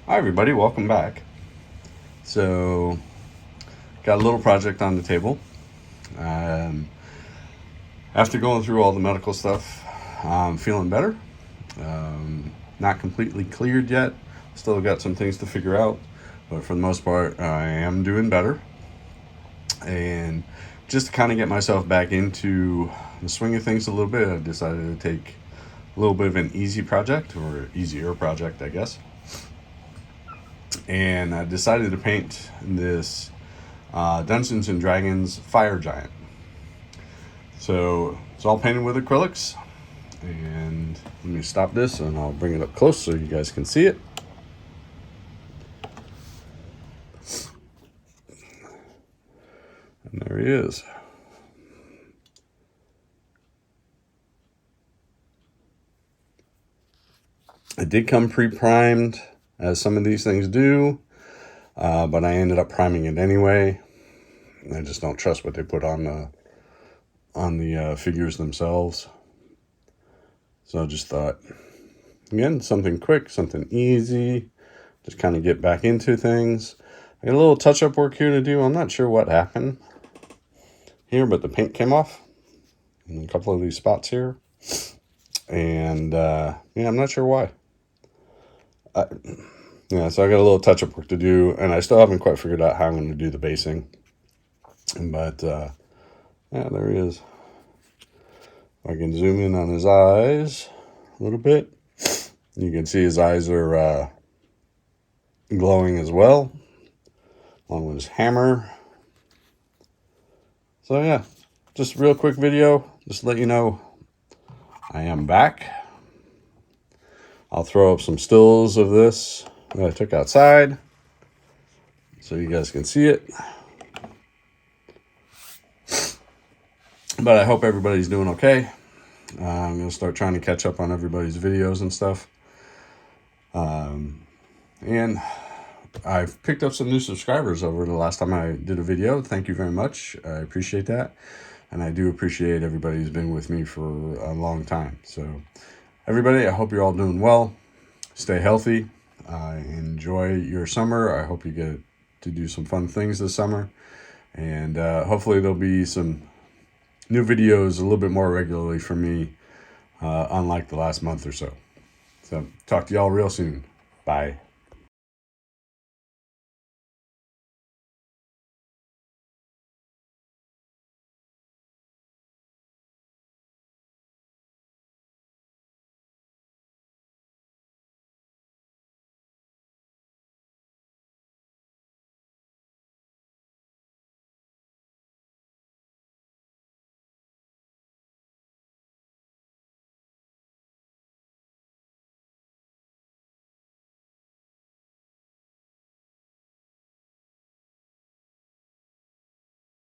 Hi everybody, welcome back. So, got a little project on the table. Um, After going through all the medical stuff, I'm feeling better. Not completely cleared yet. Still got some things to figure out, but for the most part, I am doing better. And just to kind of get myself back into the swing of things a little bit, I decided to take a little bit of an easy project, or easier project, I guess. And I decided to paint this Dungeons and Dragons fire giant. So it's all painted with acrylics. And let me stop this and I'll bring it up close so you guys can see it. And there he is. It did come pre-primed, as some of these things do, but I ended up priming it anyway. I just don't trust what they put on the figures themselves. So I just thought, again, something quick, something easy, just kind of get back into things. I got a little touch-up work here to do. I'm not sure what happened here, but the paint came off in a couple of these spots here. And yeah, I'm not sure why. Yeah, so I got a little touch-up work to do, and I still haven't quite figured out how I'm going to do the basing. But yeah, there he is. I can zoom in on his eyes a little bit. You can see his eyes are glowing as well, along with his hammer. So yeah, just a real quick video, just to let you know I am back. I'll throw up some stills of this that I took outside so you guys can see it. But I hope everybody's doing okay. I'm going to start trying to catch up on everybody's videos and stuff. And I've picked up some new subscribers over the last time I did a video. Thank you very much. I appreciate that. And I do appreciate everybody who's been with me for a long time. So everybody, I hope you're all doing well. Stay healthy. Enjoy your summer. I hope you get to do some fun things this summer. And hopefully there'll be some new videos a little bit more regularly for me, unlike the last month or so. So talk to y'all real soon. Bye.